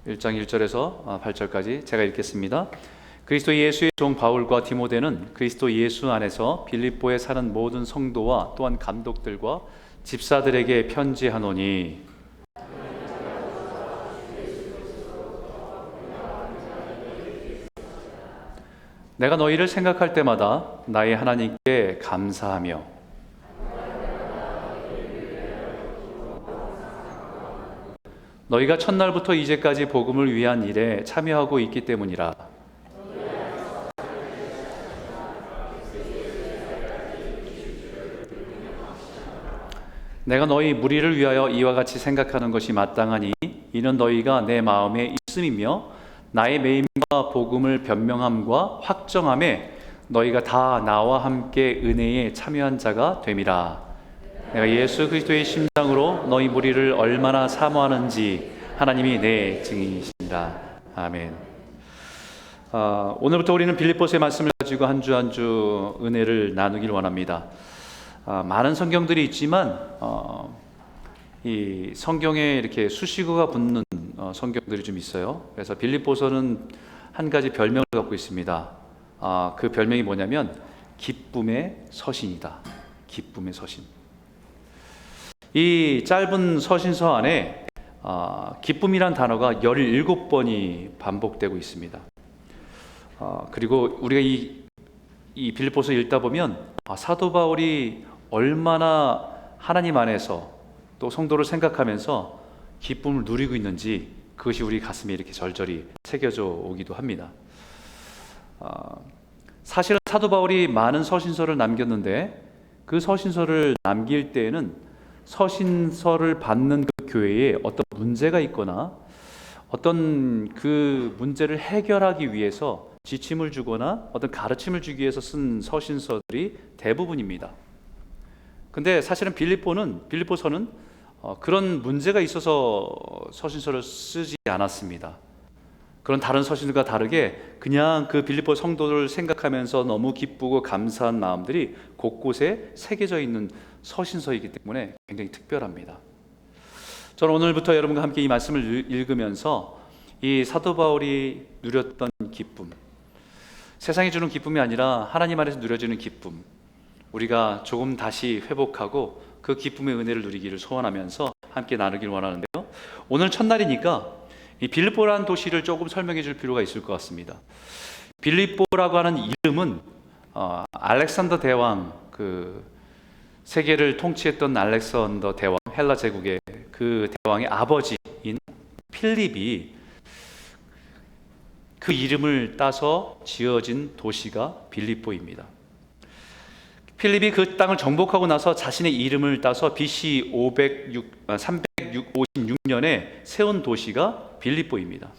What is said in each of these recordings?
1장 1절에서 8절까지 제가 읽겠습니다. 그리스도 예수의 종 바울과 디모데는 그리스도 예수 안에서 빌립보에 사는 모든 성도와 또한 감독들과 집사들에게 편지하노니, 내가 너희를 생각할 때마다 나의 하나님께 감사하며 너희가 첫날부터 이제까지 복음을 위한 일에 참여하고 있기 때문이라. 내가 너희 무리를 위하여 이와 같이 생각하는 것이 마땅하니 이는 너희가 내 마음에 있음이며 나의 매임과 복음을 변명함과 확정함에 너희가 다 나와 함께 은혜에 참여한 자가 됨이라. 내가 예수 그리스도의 심장으로 너희 무리를 얼마나 사모하는지 하나님이 내 증인이시니라. 아멘. 오늘부터 우리는 빌립보서의 말씀을 가지고 한 주 한 주 은혜를 나누길 원합니다. 많은 성경들이 있지만 이 성경에 이렇게 수식어가 붙는 성경들이 좀 있어요. 그래서 빌립보서는 한 가지 별명을 갖고 있습니다. 그 별명이 뭐냐면 기쁨의 서신이다. 기쁨의 서신. 이 짧은 서신서 안에 기쁨이란 단어가 17번이 반복되고 있습니다. 그리고 우리가 이 빌립보서 읽다 보면 사도 바울이 얼마나 하나님 안에서 또 성도를 생각하면서 기쁨을 누리고 있는지 그것이 우리 가슴에 이렇게 절절히 새겨져 오기도 합니다. 사실은 사도 바울이 많은 서신서를 남겼는데 그 서신서를 남길 때에는 서신서를 받는 그 교회에 어떤 문제가 있거나 어떤 그 문제를 해결하기 위해서 지침을 주거나 어떤 가르침을 주기 위해서 쓴 서신서들이 대부분입니다. 근데 사실은 빌립보서는 그런 문제가 있어서 서신서를 쓰지 않았습니다. 그런 다른 서신들과 다르게 그냥 그 빌립보 성도를 생각하면서 너무 기쁘고 감사한 마음들이 곳곳에 새겨져 있는 서신서이기 때문에 굉장히 특별합니다. 저는 오늘부터 여러분과 함께 이 말씀을 읽으면서 이 사도 바울이 누렸던 기쁨, 세상이 주는 기쁨이 아니라 하나님 안에서 누려지는 기쁨, 우리가 조금 다시 회복하고 그 기쁨의 은혜를 누리기를 소원하면서 함께 나누길 원하는데요. 오늘 첫날이니까 이 빌립보라는 도시를 조금 설명해 줄 필요가 있을 것 같습니다. 빌립보라고 하는 이름은 알렉산더 대왕, 그 세계를 통치했던 알렉산더 대왕, 헬라 제국의 그 대왕의 아버지인 필립이 그 이름을 따서 지어진 도시가 빌립보입니다. 필립이 그 땅을 정복하고 나서 자신의 이름을 따서 BC 356년에 세운 도시가 빌립보입니다.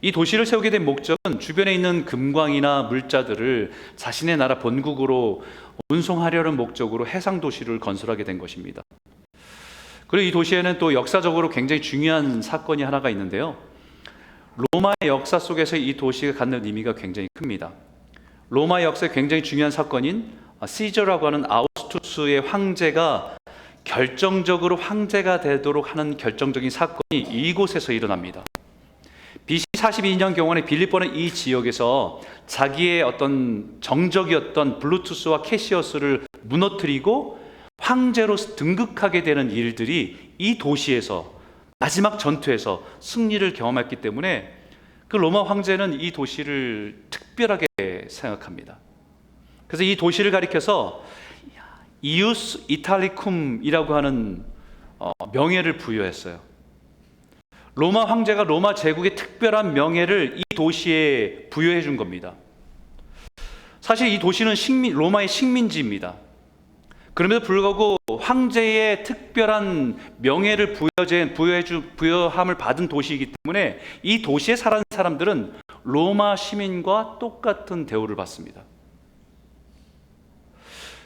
이 도시를 세우게 된 목적은 주변에 있는 금광이나 물자들을 자신의 나라 본국으로 운송하려는 목적으로 해상 도시를 건설하게 된 것입니다. 그리고 이 도시에는 또 역사적으로 굉장히 중요한 사건이 하나가 있는데요. 로마의 역사 속에서 이 도시가 갖는 의미가 굉장히 큽니다. 로마의 역사에 굉장히 중요한 사건인 시저라고 하는 아우구스투스의 황제가 결정적으로 황제가 되도록 하는 결정적인 사건이 이곳에서 일어납니다. BC 42년 경원에 빌립보는 이 지역에서 자기의 어떤 정적이었던 블루투스와 캐시어스를 무너뜨리고 황제로 등극하게 되는 일들이 이 도시에서 마지막 전투에서 승리를 경험했기 때문에 그 로마 황제는 이 도시를 특별하게 생각합니다. 그래서 이 도시를 가리켜서 이우스 이탈리쿰이라고 하는 명예를 부여했어요. 로마 황제가 로마 제국의 특별한 명예를 이 도시에 부여해 준 겁니다. 사실 이 도시는 로마의 식민지입니다. 그럼에도 불구하고 황제의 특별한 명예를 부여함을 받은 도시이기 때문에 이 도시에 사는 사람들은 로마 시민과 똑같은 대우를 받습니다.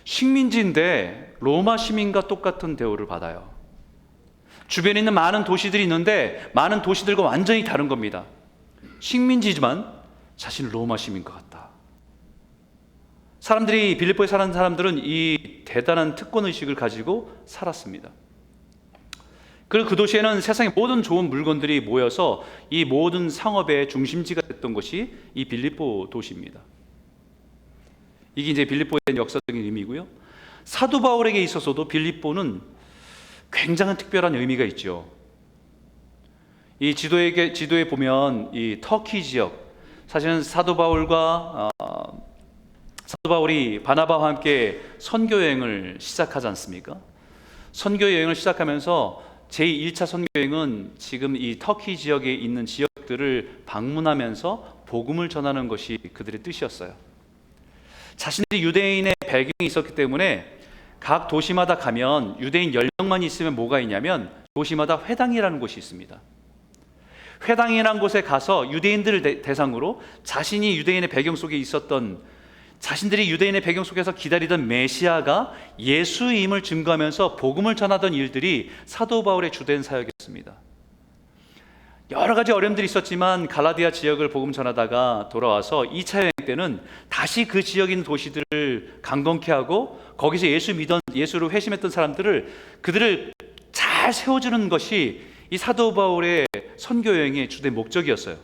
식민지인데 로마 시민과 똑같은 대우를 받아요. 주변에 있는 많은 도시들이 있는데 많은 도시들과 완전히 다른 겁니다. 식민지지만 자신은 로마 시민과 같다. 빌립보에 사는 사람들은 이 대단한 특권의식을 가지고 살았습니다. 그리고 그 도시에는 세상의 모든 좋은 물건들이 모여서 이 모든 상업의 중심지가 됐던 것이 이 빌립보 도시입니다. 이게 이제 빌립보에 대한 역사적인 의미고요. 사도 바울에게 있어서도 빌립보는 굉장한 특별한 의미가 있죠. 이 지도에 보면 이 터키 지역, 사실은 사도 바울이 바나바와 함께 선교 여행을 시작하지 않습니까? 선교 여행을 시작하면서 제1차 선교 여행은 지금 이 터키 지역에 있는 지역들을 방문하면서 복음을 전하는 것이 그들의 뜻이었어요. 자신들이 유대인의 배경이 있었기 때문에 각 도시마다 가면 유대인 10명만 있으면 뭐가 있냐면 도시마다 회당이라는 곳이 있습니다. 회당이라는 곳에 가서 유대인들을 대상으로 자신이 유대인의 배경 속에 있었던, 자신들이 유대인의 배경 속에서 기다리던 메시아가 예수임을 증거하면서 복음을 전하던 일들이 사도 바울의 주된 사역이었습니다. 여러 가지 어려움들이 있었지만 갈라디아 지역을 복음 전하다가 돌아와서 2차 여행 때는 다시 그 지역에 있는 도시들을 강건케 하고 거기서 예수로 회심했던 그들을 잘 세워주는 것이 이 사도 바울의 선교 여행의 주된 목적이었어요.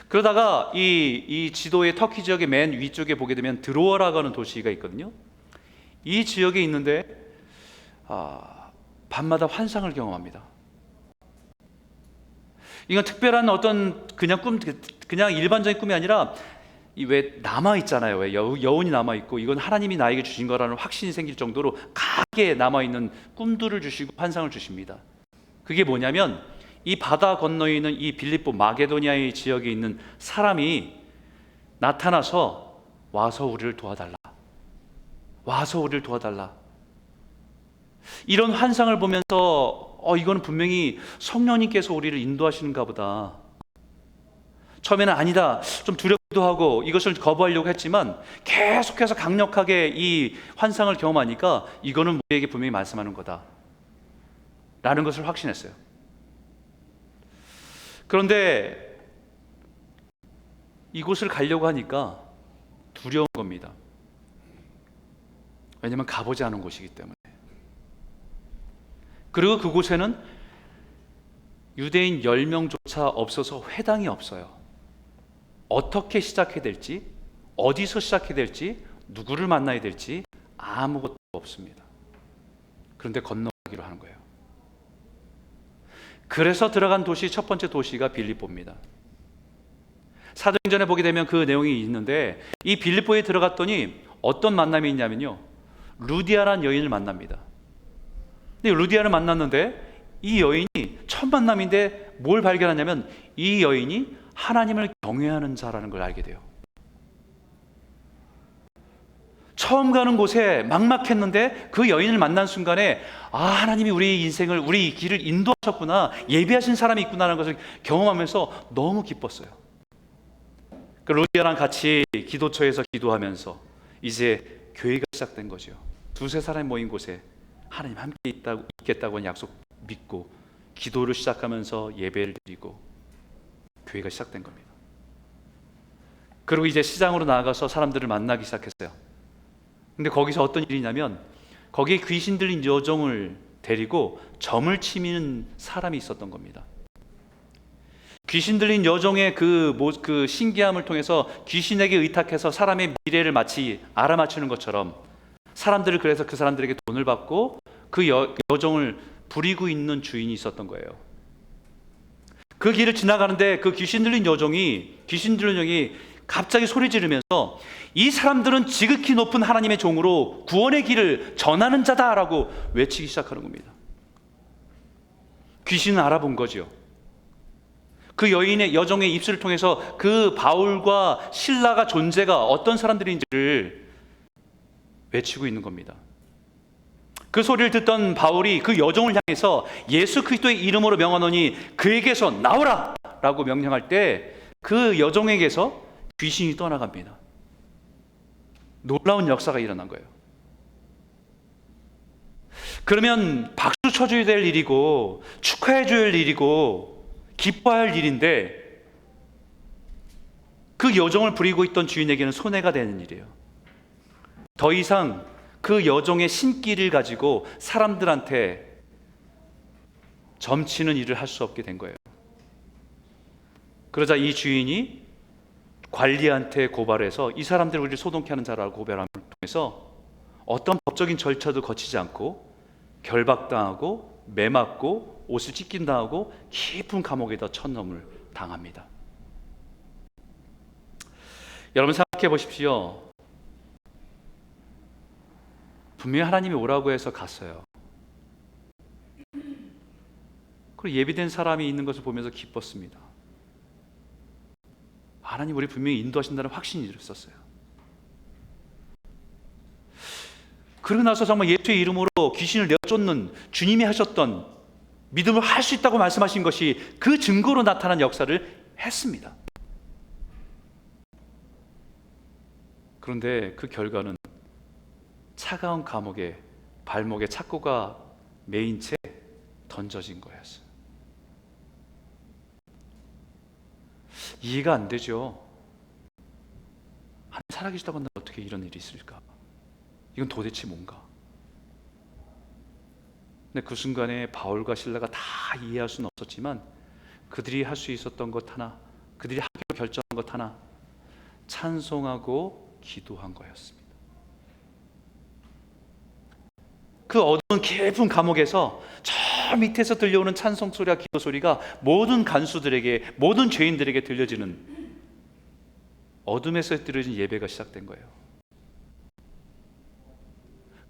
그러다가 이 지도의 터키 지역의 맨 위쪽에 보게 되면 드로아라고 하는 도시가 있거든요. 이 지역에 있는데 밤마다 환상을 경험합니다. 이건 특별한 어떤 그냥 일반적인 꿈이 아니라 왜 남아 있잖아요. 왜 여운이 남아 있고 이건 하나님이 나에게 주신 거라는 확신이 생길 정도로 강하게 남아 있는 꿈들을 주시고 환상을 주십니다. 그게 뭐냐면 이 바다 건너에 있는 이 빌립보 마게도니아의 지역에 있는 사람이 나타나서 와서 우리를 도와달라. 이런 환상을 보면서 이건 분명히 성령님께서 우리를 인도하시는가 보다. 처음에는 아니다, 좀 두렵기도 하고 이것을 거부하려고 했지만 계속해서 강력하게 이 환상을 경험하니까 이거는 우리에게 분명히 말씀하는 거다 라는 것을 확신했어요. 그런데 이곳을 가려고 하니까 두려운 겁니다. 왜냐하면 가보지 않은 곳이기 때문에. 그리고 그곳에는 유대인 10명조차 없어서 회당이 없어요. 어떻게 시작해야 될지, 어디서 시작해야 될지, 누구를 만나야 될지 아무것도 없습니다. 그런데 건너가기로 하는 거예요. 그래서 들어간 도시, 첫 번째 도시가 빌립보입니다. 사도행전에 보게 되면 그 내용이 있는데 이 빌립보에 들어갔더니 어떤 만남이 있냐면요, 루디아라는 여인을 만납니다. 근데 루디아를 만났는데 이 여인이 첫 만남인데 뭘 발견하냐면 이 여인이 하나님을 경외하는 자라는 걸 알게 돼요. 처음 가는 곳에 막막했는데 그 여인을 만난 순간에 하나님이 우리 길을 인도하셨구나, 예비하신 사람이 있구나라는 것을 경험하면서 너무 기뻤어요. 그 루디아랑 같이 기도처에서 기도하면서 이제 교회가 시작된 거죠. 두세 사람이 모인 곳에 하나님 함께 있겠다고 하는 약속 믿고 기도를 시작하면서 예배를 드리고 교회가 시작된 겁니다. 그리고 이제 시장으로 나아가서 사람들을 만나기 시작했어요. 근데 거기서 어떤 일이냐면 거기에 귀신 들린 여종을 데리고 점을 치는 사람이 있었던 겁니다. 귀신 들린 여종의 그 신기함을 통해서 귀신에게 의탁해서 사람의 미래를 마치 알아맞히는 것처럼 사람들을, 그래서 그 사람들에게 돈을 받고 그 여종을 부리고 있는 주인이 있었던 거예요. 그 길을 지나가는데 그 귀신 들린 여종이 갑자기 소리 지르면서 이 사람들은 지극히 높은 하나님의 종으로 구원의 길을 전하는 자다라고 외치기 시작하는 겁니다. 귀신은 알아본 거죠. 그 여종의 입술을 통해서 그 바울과 실라가 존재가 어떤 사람들인지를 외치고 있는 겁니다. 그 소리를 듣던 바울이 그 여종을 향해서 예수 그리스도의 이름으로 명하노니 그에게서 나오라 라고 명령할 때 그 여종에게서 귀신이 떠나갑니다. 놀라운 역사가 일어난 거예요. 그러면 박수 쳐줘야 될 일이고 축하해 줘야 할 일이고 기뻐할 일인데 그 여종을 부리고 있던 주인에게는 손해가 되는 일이에요. 더 이상 그 여종의 신기를 가지고 사람들한테 점치는 일을 할 수 없게 된 거예요. 그러자 이 주인이 관리한테 고발해서 이 사람들을 우리를 소동케 하는 자라고 고발함을 통해서 어떤 법적인 절차도 거치지 않고 결박당하고 매맞고 옷을 찢긴당하고 깊은 감옥에다 천넘을 당합니다. 여러분 생각해 보십시오. 분명히 하나님이 오라고 해서 갔어요. 그리고 예비된 사람이 있는 것을 보면서 기뻤습니다. 하나님 우리 분명히 인도하신다는 확신이 있었어요. 그러고 나서 정말 예수의 이름으로 귀신을 내쫓는 주님이 하셨던 믿음을 할 수 있다고 말씀하신 것이 그 증거로 나타난 역사를 했습니다. 그런데 그 결과는 차가운 감옥에 발목에 착고가 매인 채 던져진 거였어요. 이해가 안 되죠. 하나님 살아계시다고 한다면 어떻게 이런 일이 있을까? 이건 도대체 뭔가? 근데 그 순간에 바울과 실라가 다 이해할 수는 없었지만 그들이 할 수 있었던 것 하나, 그들이 하기로 결정한 것 하나, 찬송하고 기도한 거였습니다. 그 어두운 깊은 감옥에서 저 밑에서 들려오는 찬송 소리와 기도 소리가 모든 간수들에게, 모든 죄인들에게 들려지는, 어둠에서 들려진 예배가 시작된 거예요.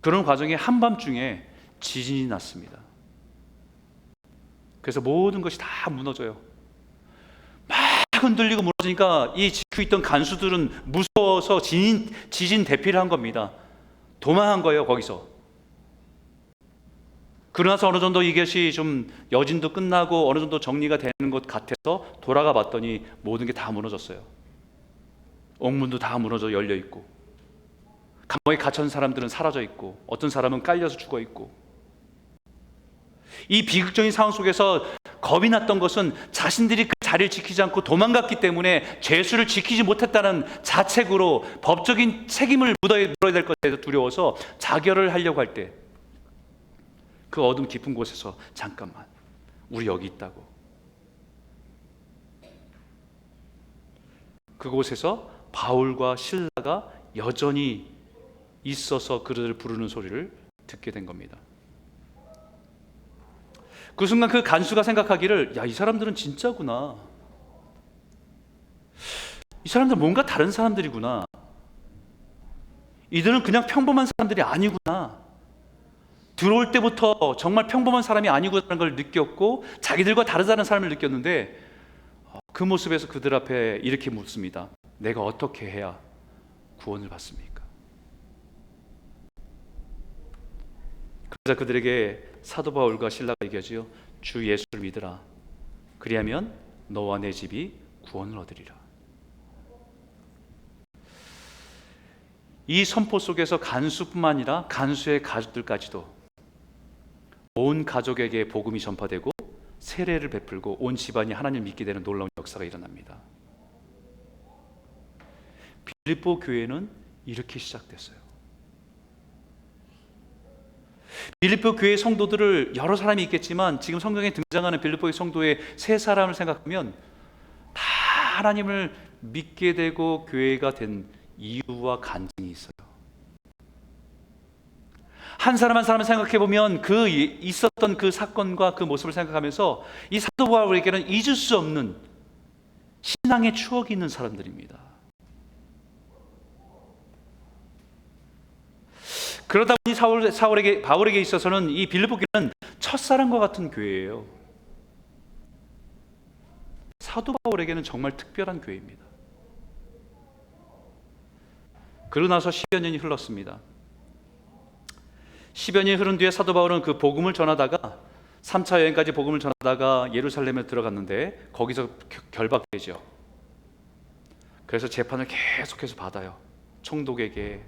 그런 과정에 한밤중에 지진이 났습니다. 그래서 모든 것이 다 무너져요. 막 흔들리고 무너지니까 이 지키고 있던 간수들은 무서워서 지진 대피를 한 겁니다. 도망한 거예요, 거기서. 그러나서 어느 정도 이것이 좀 여진도 끝나고 어느 정도 정리가 되는 것 같아서 돌아가 봤더니 모든 게 다 무너졌어요. 옥문도 다 무너져 열려 있고, 감옥에 갇힌 사람들은 사라져 있고, 어떤 사람은 깔려서 죽어 있고. 이 비극적인 상황 속에서 겁이 났던 것은 자신들이 그 자리를 지키지 않고 도망갔기 때문에 죄수를 지키지 못했다는 자책으로 법적인 책임을 물어야 될 것에 두려워서 자결을 하려고 할 때, 그 어둠 깊은 곳에서 잠깐만, 우리 여기 있다고. 그곳에서 바울과 실라가 여전히 있어서 그들을 부르는 소리를 듣게 된 겁니다. 그 순간 그 간수가 생각하기를, 야, 이 사람들은 진짜구나. 이 사람들은 뭔가 다른 사람들이구나. 이들은 그냥 평범한 사람들이 아니구나. 들어올 때부터 정말 평범한 사람이 아니구나라는 걸 느꼈고 자기들과 다르다는 사람을 느꼈는데, 그 모습에서 그들 앞에 이렇게 묻습니다. 내가 어떻게 해야 구원을 받습니까? 그러자 그들에게 사도 바울과 실라가 얘기하지요. 주 예수를 믿으라. 그리하면 너와 내 집이 구원을 얻으리라. 이 선포 속에서 간수뿐만 아니라 간수의 가족들까지도 온 가족에게 복음이 전파되고 세례를 베풀고 온 집안이 하나님을 믿게 되는 놀라운 역사가 일어납니다. 빌립보 교회는 이렇게 시작됐어요. 빌립보 교회 성도들을, 여러 사람이 있겠지만 지금 성경에 등장하는 빌립보의 성도의 세 사람을 생각하면 다 하나님을 믿게 되고 교회가 된 이유와 간증이 있어요. 한 사람 한 사람을 생각해 보면 그 있었던 그 사건과 그 모습을 생각하면서 이 사도 바울에게는 잊을 수 없는 신앙의 추억이 있는 사람들입니다. 그러다 보니 바울에게 있어서는 이 빌립보 교회는 첫사랑과 같은 교회예요. 사도 바울에게는 정말 특별한 교회입니다. 그러고 나서 10여 년이 흘렀습니다. 10여 년이 흐른 뒤에 사도 바울은 그 복음을 전하다가 3차 여행까지 복음을 전하다가 예루살렘에 들어갔는데 거기서 결박되죠. 그래서 재판을 계속해서 받아요. 총독에게.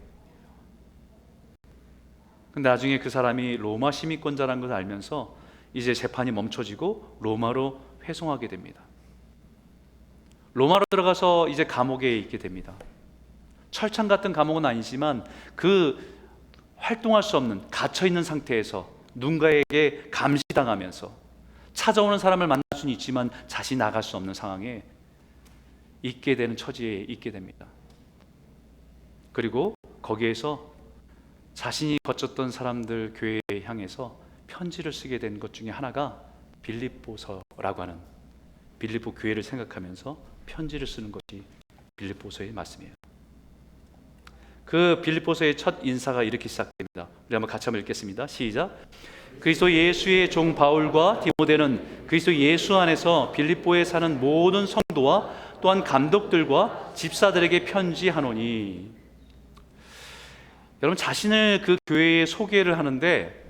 근데 나중에 그 사람이 로마 시민권자라는 것을 알면서 이제 재판이 멈춰지고 로마로 회송하게 됩니다. 로마로 들어가서 이제 감옥에 있게 됩니다. 철창 같은 감옥은 아니지만 그 활동할 수 없는 갇혀있는 상태에서 누군가에게 감시당하면서 찾아오는 사람을 만날 수는 있지만 자신이 나갈 수 없는 상황에 있게 되는 처지에 있게 됩니다. 그리고 거기에서 자신이 거쳤던 사람들 교회에 향해서 편지를 쓰게 된 것 중에 하나가 빌립보서라고 하는, 빌립보 교회를 생각하면서 편지를 쓰는 것이 빌립보서의 말씀이에요. 그 빌립보서의 첫 인사가 이렇게 시작됩니다. 우리 한번 같이 한번 읽겠습니다. 시작. 그리스도 예수의 종 바울과 디모데는 그리스도 예수 안에서 빌립보에 사는 모든 성도와 또한 감독들과 집사들에게 편지하노니. 여러분, 자신을 그 교회에 소개를 하는데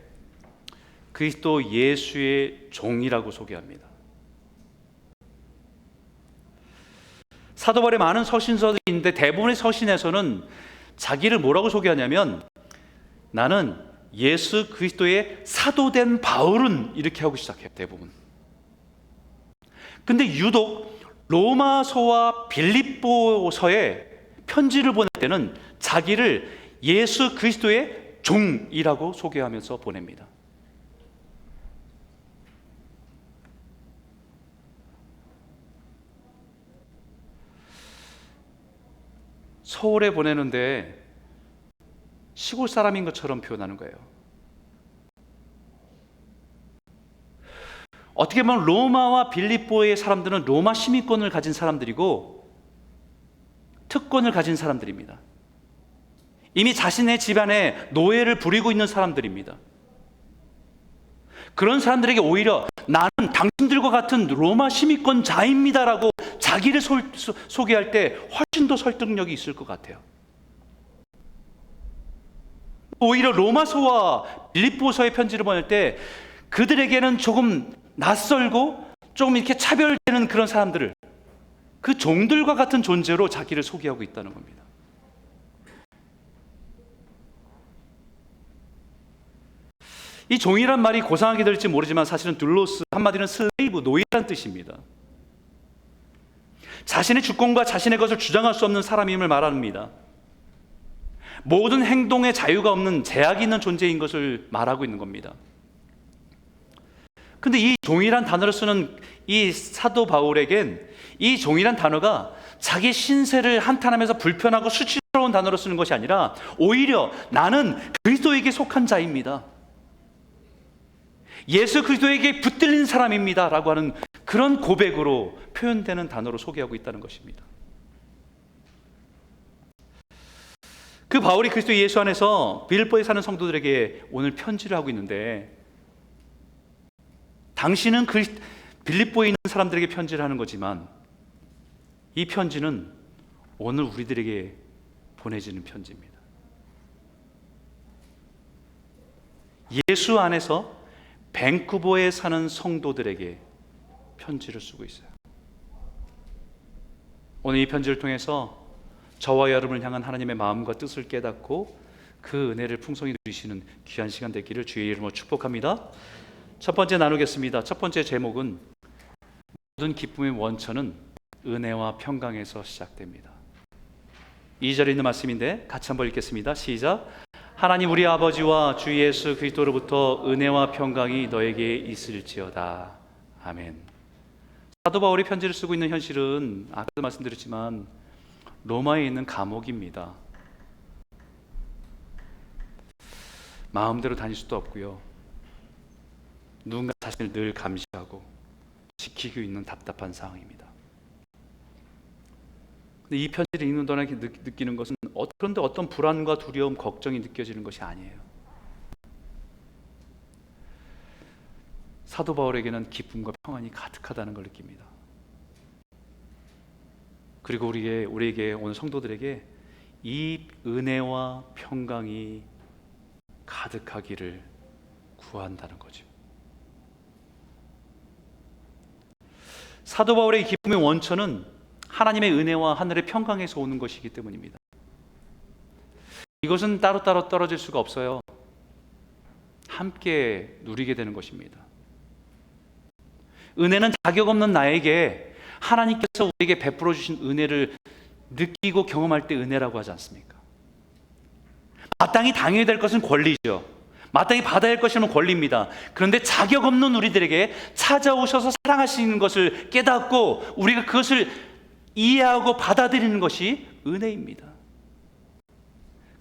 그리스도 예수의 종이라고 소개합니다. 사도 바울의 많은 서신서들이 있는데 대부분의 서신에서는 자기를 뭐라고 소개하냐면, 나는 예수 그리스도의 사도된 바울은, 이렇게 하고 시작해요, 대부분. 근데 유독 로마서와 빌립보서에 편지를 보낼 때는 자기를 예수 그리스도의 종이라고 소개하면서 보냅니다. 서울에 보내는데 시골 사람인 것처럼 표현하는 거예요. 어떻게 보면 로마와 빌립보의 사람들은 로마 시민권을 가진 사람들이고 특권을 가진 사람들입니다. 이미 자신의 집안에 노예를 부리고 있는 사람들입니다. 그런 사람들에게 오히려 나는 당신들과 같은 로마 시민권자입니다라고 자기를 소개할 때 훨씬 더 설득력이 있을 것 같아요. 오히려 로마서와 빌립보서의 편지를 보낼 때 그들에게는 조금 낯설고 조금 이렇게 차별되는 그런 사람들을, 그 종들과 같은 존재로 자기를 소개하고 있다는 겁니다. 이 종이란 말이 고상하게 들릴지 모르지만 사실은 둘로스, 한마디는 슬레이브, 노예란 뜻입니다. 자신의 주권과 자신의 것을 주장할 수 없는 사람임을 말합니다. 모든 행동에 자유가 없는 제약이 있는 존재인 것을 말하고 있는 겁니다. 근데 이 종이란 단어를 쓰는 이 사도 바울에겐 이 종이란 단어가 자기 신세를 한탄하면서 불편하고 수치스러운 단어로 쓰는 것이 아니라 오히려 나는 그리스도에게 속한 자입니다, 예수 그리스도에게 붙들린 사람입니다 라고 하는 그런 고백으로 표현되는 단어로 소개하고 있다는 것입니다. 그 바울이 그리스도 예수 안에서 빌립보에 사는 성도들에게 오늘 편지를 하고 있는데, 당신은 빌립보에 있는 사람들에게 편지를 하는 거지만 이 편지는 오늘 우리들에게 보내지는 편지입니다. 예수 안에서 밴쿠버에 사는 성도들에게 편지를 쓰고 있어요. 오늘 이 편지를 통해서 저와 여러분을 향한 하나님의 마음과 뜻을 깨닫고 그 은혜를 풍성히 누리시는 귀한 시간 되기를 주의 이름으로 축복합니다. 첫 번째 나누겠습니다. 첫 번째 제목은 모든 기쁨의 원천은 은혜와 평강에서 시작됩니다. 2절에 있는 말씀인데 같이 한번 읽겠습니다. 시작. 하나님 우리 아버지와 주 예수 그리스도로부터 은혜와 평강이 너에게 있을지어다. 아멘. 사도 바울이 편지를 쓰고 있는 현실은 아까도 말씀드렸지만 로마에 있는 감옥입니다. 마음대로 다닐 수도 없고요, 누군가 자신을 늘 감시하고 지키고 있는 답답한 상황입니다. 근데 이 편지를 읽는 동안 느끼는 것은 그런데 어떤 불안과 두려움, 걱정이 느껴지는 것이 아니에요. 사도 바울에게는 기쁨과 평안이 가득하다는 걸 느낍니다. 그리고 우리에게 오늘 성도들에게 이 은혜와 평강이 가득하기를 구한다는 거죠. 사도 바울의 기쁨의 원천은 하나님의 은혜와 하늘의 평강에서 오는 것이기 때문입니다. 이것은 따로따로 떨어질 수가 없어요. 함께 누리게 되는 것입니다. 은혜는 자격 없는 나에게 하나님께서 우리에게 베풀어 주신 은혜를 느끼고 경험할 때 은혜라고 하지 않습니까? 마땅히 당해야 될 것은 권리죠. 마땅히 받아야 할 것이면 권리입니다. 그런데 자격 없는 우리들에게 찾아오셔서 사랑하시는 것을 깨닫고 우리가 그것을 이해하고 받아들이는 것이 은혜입니다.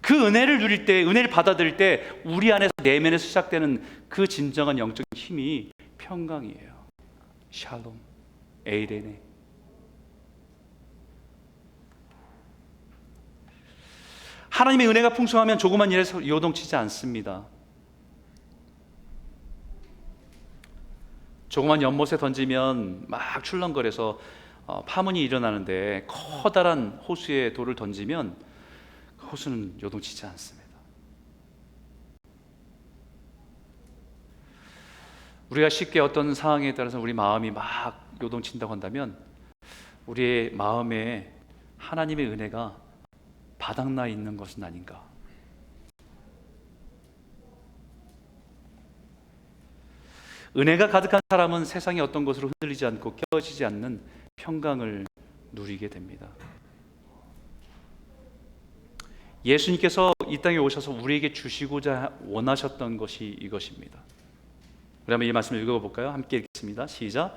그 은혜를 누릴 때, 은혜를 받아들일 때 우리 안에서, 내면에서 시작되는 그 진정한 영적인 힘이 평강이에요. 샬롬, 에이레네. 하나님의 은혜가 풍성하면 조그만 일에서 요동치지 않습니다. 조그만 연못에 던지면 막 출렁거려서 파문이 일어나는데 커다란 호수에 돌을 던지면 그 호수는 요동치지 않습니다. 우리가 쉽게 어떤 상황에 따라서 우리 마음이 막 요동친다고 한다면 우리의 마음에 하나님의 은혜가 바닥나 있는 것은 아닌가. 은혜가 가득한 사람은 세상의 어떤 것으로 흔들리지 않고 깨어지지 않는 평강을 누리게 됩니다. 예수님께서 이 땅에 오셔서 우리에게 주시고자 원하셨던 것이 이것입니다. 그러면 이 말씀을 읽어볼까요? 함께 읽겠습니다. 시작.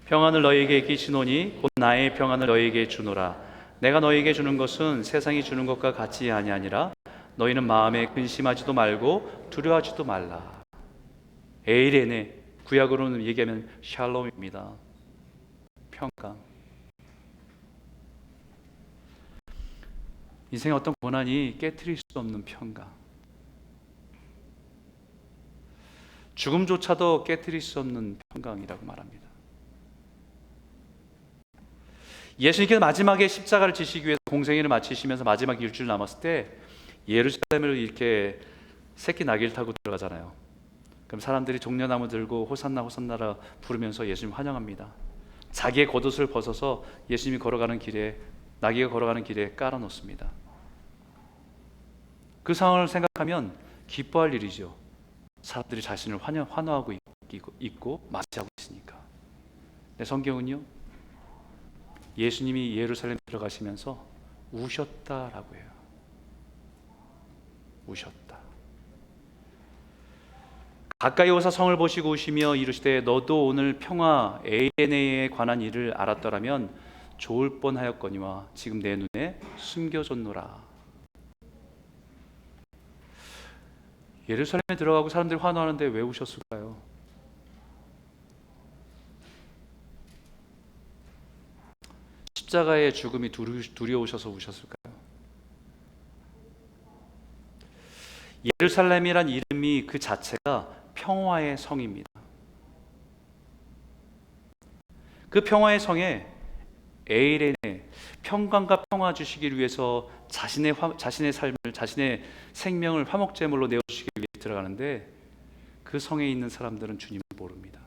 평안을 너희에게 끼치노니 곧 나의 평안을 너희에게 주노라. 내가 너희에게 주는 것은 세상이 주는 것과 같이 아니하니라. 너희는 마음에 근심하지도 말고 두려워하지도 말라. 에이레네, 구약으로는 얘기하면 샬롬입니다. 평강. 인생의 어떤 고난이 깨트릴 수 없는 평강. 죽음조차도 깨트릴 수 없는 평강이라고 말합니다. 예수님께서 마지막에 십자가를 지시기 위해서 공생애를 마치시면서 마지막 일주일 남았을 때 예루살렘을 이렇게 새끼 나귀를 타고 들어가잖아요. 그럼 사람들이 종려나무 들고 호산나 호산나라 부르면서 예수님 환영합니다. 자기의 겉옷을 벗어서 예수님이 걸어가는 길에, 나귀가 걸어가는 길에 깔아놓습니다. 그 상황을 생각하면 기뻐할 일이죠. 사람들이 자신을 환호하고 있고 맞이하고 있으니까. 근데 성경은요, 예수님이 예루살렘 들어가시면서 우셨다라고 해요. 우셨다. 가까이 오사 성을 보시고 우시며 이르시되 너도 오늘 평화 에이레네에 관한 일을 알았더라면 좋을 뻔하였거니와 지금 내 눈에 숨겨졌노라. 예루살렘에 들어가고 사람들이 환호하는데 왜 우셨을까요? 십자가의 죽음이 두려우셔서 우셨을까요? 예루살렘이란 이름이 그 자체가 평화의 성입니다. 그 평화의 성에 에이레네, 평강과 평화 주시기를 위해서 자신의 삶을, 자신의 생명을 화목제물로 내어주시기 위해 들어가는데 그 성에 있는 사람들은 주님을 모릅니다.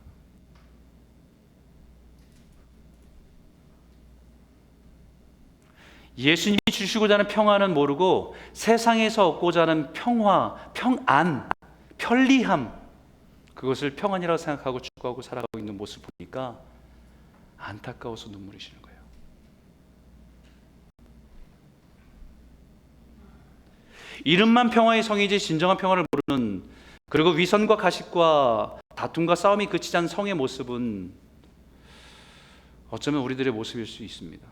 예수님이 주시고자 하는 평화는 모르고 세상에서 얻고자 하는 평화, 평안, 편리함, 그것을 평안이라고 생각하고 추구하고 살아가고 있는 모습을 보니까 안타까워서 눈물이 나는 거예요. 이름만 평화의 성이지 진정한 평화를 모르는, 그리고 위선과 가식과 다툼과 싸움이 그치지 않은 성의 모습은 어쩌면 우리들의 모습일 수 있습니다.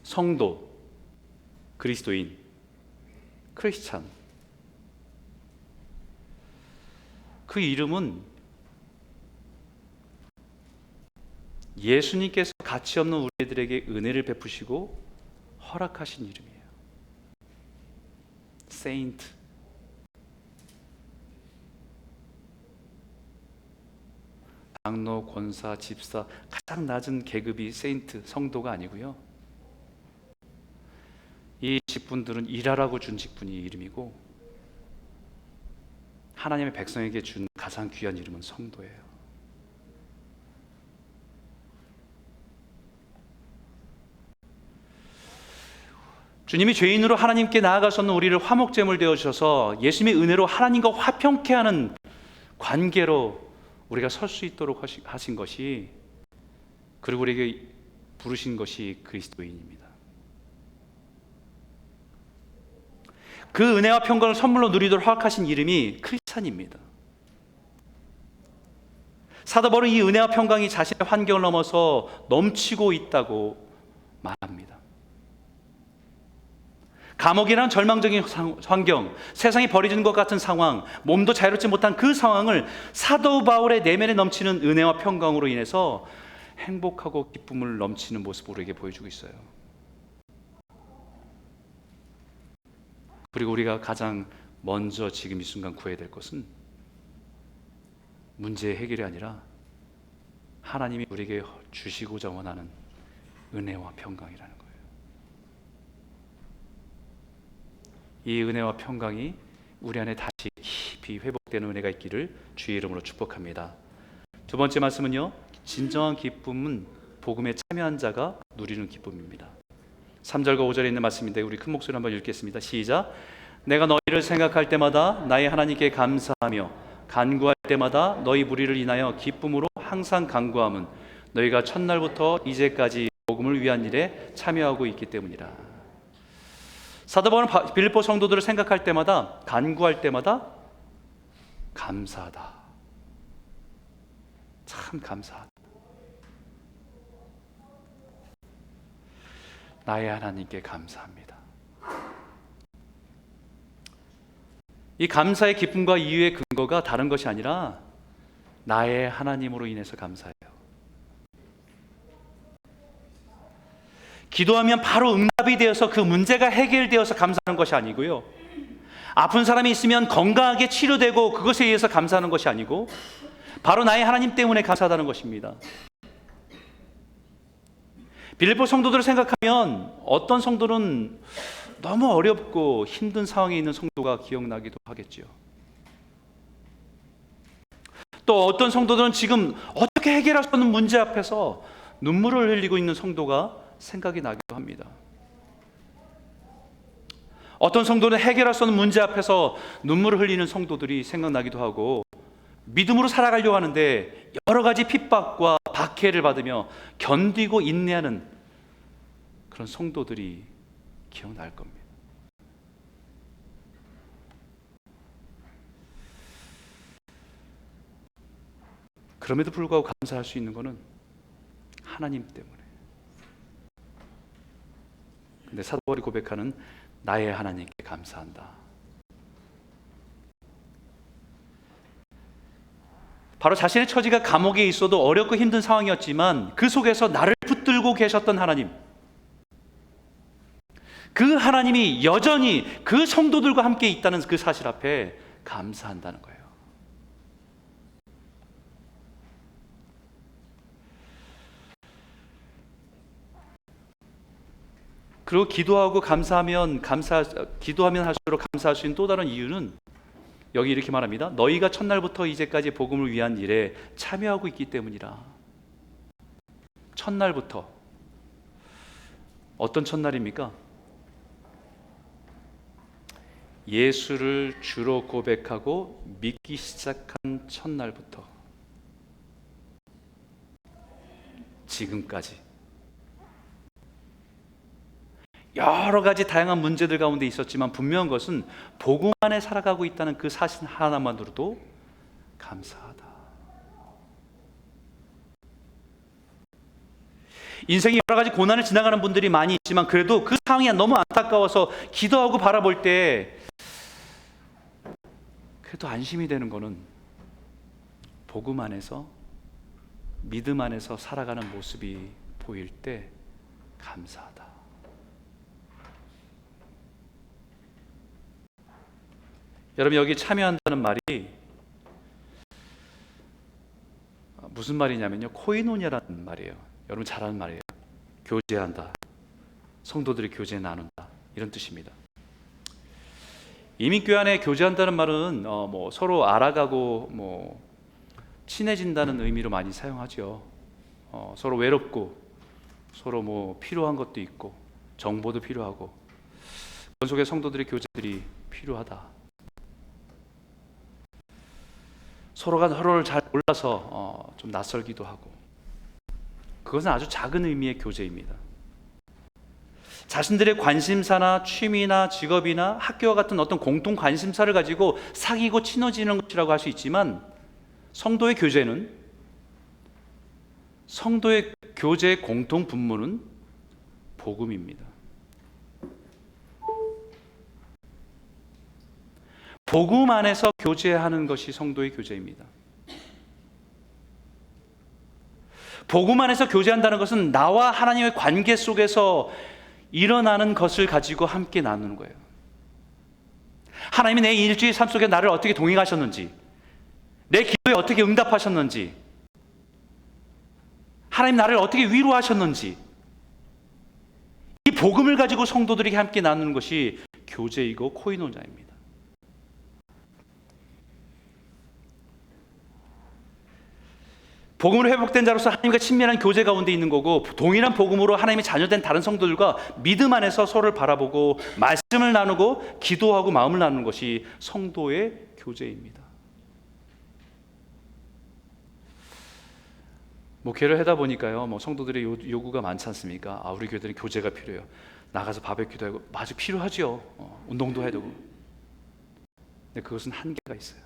성도, 그리스도인, 크리스찬, 그 이름은 예수님께서 가치 없는 우리들에게 은혜를 베푸시고 허락하신 이름이에요. 세인트. 장로, 권사, 집사, 가장 낮은 계급이 세인트, 성도가 아니고요. 이 직분들은 일하라고 준 직분이 이름이고 하나님의 백성에게 준 가장 귀한 이름은 성도예요. 주님이 죄인으로 하나님께 나아가서는 우리를 화목제물 되어주셔서 예수님의 은혜로 하나님과 화평케 하는 관계로 우리가 설 수 있도록 하신 것이, 그리고 우리에게 부르신 것이 그리스도인입니다. 그 은혜와 평강을 선물로 누리도록 허락하신 이름이 크리스찬입니다. 사도 바울은 이 은혜와 평강이 자신의 환경을 넘어서 넘치고 있다고 말합니다. 감옥이란 절망적인 환경, 세상이 버려지는 것 같은 상황, 몸도 자유롭지 못한 그 상황을 사도 바울의 내면에 넘치는 은혜와 평강으로 인해서 행복하고 기쁨을 넘치는 모습으로 우리에게 보여주고 있어요. 그리고 우리가 가장 먼저 지금 이 순간 구해야 될 것은 문제의 해결이 아니라 하나님이 우리에게 주시고자 원하는 은혜와 평강이라는 거예요. 이 은혜와 평강이 우리 안에 다시 깊이 회복되는 은혜가 있기를 주의 이름으로 축복합니다. 두 번째 말씀은요, 진정한 기쁨은 복음에 참여한 자가 누리는 기쁨입니다. 3절과 5절에 있는 말씀인데 우리 큰 목소리로 한번 읽겠습니다. 시작. 내가 너희를 생각할 때마다 나의 하나님께 감사하며 간구할 때마다 너희 무리를 인하여 기쁨으로 항상 간구함은 너희가 첫날부터 이제까지 복음을 위한 일에 참여하고 있기 때문이라. 사도 바울은 빌립보 성도들을 생각할 때마다, 간구할 때마다 감사하다, 참 감사하다, 나의 하나님께 감사합니다. 이 감사의 기쁨과 이유의 근거가 다른 것이 아니라 나의 하나님으로 인해서 감사해요. 기도하면 바로 응답이 되어서 그 문제가 해결되어서 감사하는 것이 아니고요, 아픈 사람이 있으면 건강하게 치료되고 그것에 의해서 감사하는 것이 아니고 바로 나의 하나님 때문에 감사하다는 것입니다. 빌립보 성도들을 생각하면 어떤 성도는 너무 어렵고 힘든 상황에 있는 성도가 기억나기도 하겠지요. 또 어떤 성도들은 지금 어떻게 해결할 수 없는 문제 앞에서 눈물을 흘리고 있는 성도가 생각이 나기도 합니다. 어떤 성도는 해결할 수 없는 문제 앞에서 눈물을 흘리는 성도들이 생각나기도 하고, 믿음으로 살아가려고 하는데 여러 가지 핍박과 박해를 받으며 견디고 인내하는 그런 성도들이 기억날 겁니다. 그럼에도 불구하고 감사할 수 있는 것은 하나님 때문에. 근데 사도 바울이 고백하는 나의 하나님께 감사한다. 바로 자신의 처지가 감옥에 있어도 어렵고 힘든 상황이었지만 그 속에서 나를 붙들고 계셨던 하나님, 그 하나님이 여전히 그 성도들과 함께 있다는 그 사실 앞에 감사한다는 거예요. 그리고 기도하면 할수록 감사할 수 있는 또 다른 이유는 여기 이렇게 말합니다. 너희가 첫날부터 이제까지 복음을 위한 일에 참여하고 있기 때문이라. 첫날부터. 어떤 첫날입니까? 예수를 주로 고백하고 믿기 시작한 첫날부터 지금까지 여러 가지 다양한 문제들 가운데 있었지만 분명한 것은 복음 안에 살아가고 있다는 그 사실 하나만으로도 감사하다. 인생이 여러 가지 고난을 지나가는 분들이 많이 있지만 그래도 그 상황이 너무 안타까워서 기도하고 바라볼 때 그래도 안심이 되는 거는 복음 안에서, 믿음 안에서 살아가는 모습이 보일 때 감사하다. 여러분, 여기 참여한다는 말이 무슨 말이냐면요, 코이노니아라는 말이에요. 여러분 잘 아는 말이에요. 교제한다, 성도들이 교제 나눈다, 이런 뜻입니다. 이미 교회 안에 교제한다는 말은 서로 알아가고 친해진다는 의미로 많이 사용하죠. 서로 외롭고 서로 필요한 것도 있고 정보도 필요하고 그런 속에 성도들의 교제들이 필요하다. 서로가 서로를 잘 몰라서 좀 낯설기도 하고, 그것은 아주 작은 의미의 교제입니다. 자신들의 관심사나 취미나 직업이나 학교와 같은 어떤 공통 관심사를 가지고 사귀고 친해지는 것이라고 할 수 있지만, 성도의 교제의 공통 분모는 복음입니다. 복음 안에서 교제하는 것이 성도의 교제입니다. 복음 안에서 교제한다는 것은 나와 하나님의 관계 속에서 일어나는 것을 가지고 함께 나누는 거예요. 하나님이 내 일주일 삶 속에 나를 어떻게 동행하셨는지, 내 기도에 어떻게 응답하셨는지, 하나님 나를 어떻게 위로하셨는지, 이 복음을 가지고 성도들이 함께 나누는 것이 교제이고 코이노냐입니다. 복음으로 회복된 자로서 하나님과 친밀한 교제 가운데 있는 거고, 동일한 복음으로 하나님의 자녀된 다른 성도들과 믿음 안에서 서로를 바라보고 말씀을 나누고 기도하고 마음을 나누는 것이 성도의 교제입니다. 목회를 하다 보니까요, 성도들의 요구가 많지 않습니까? 우리 교회들은 교제가 필요해요. 나가서 바베큐도 하고, 아주 필요하죠. 운동도 해야 되고. 근데 그것은 한계가 있어요.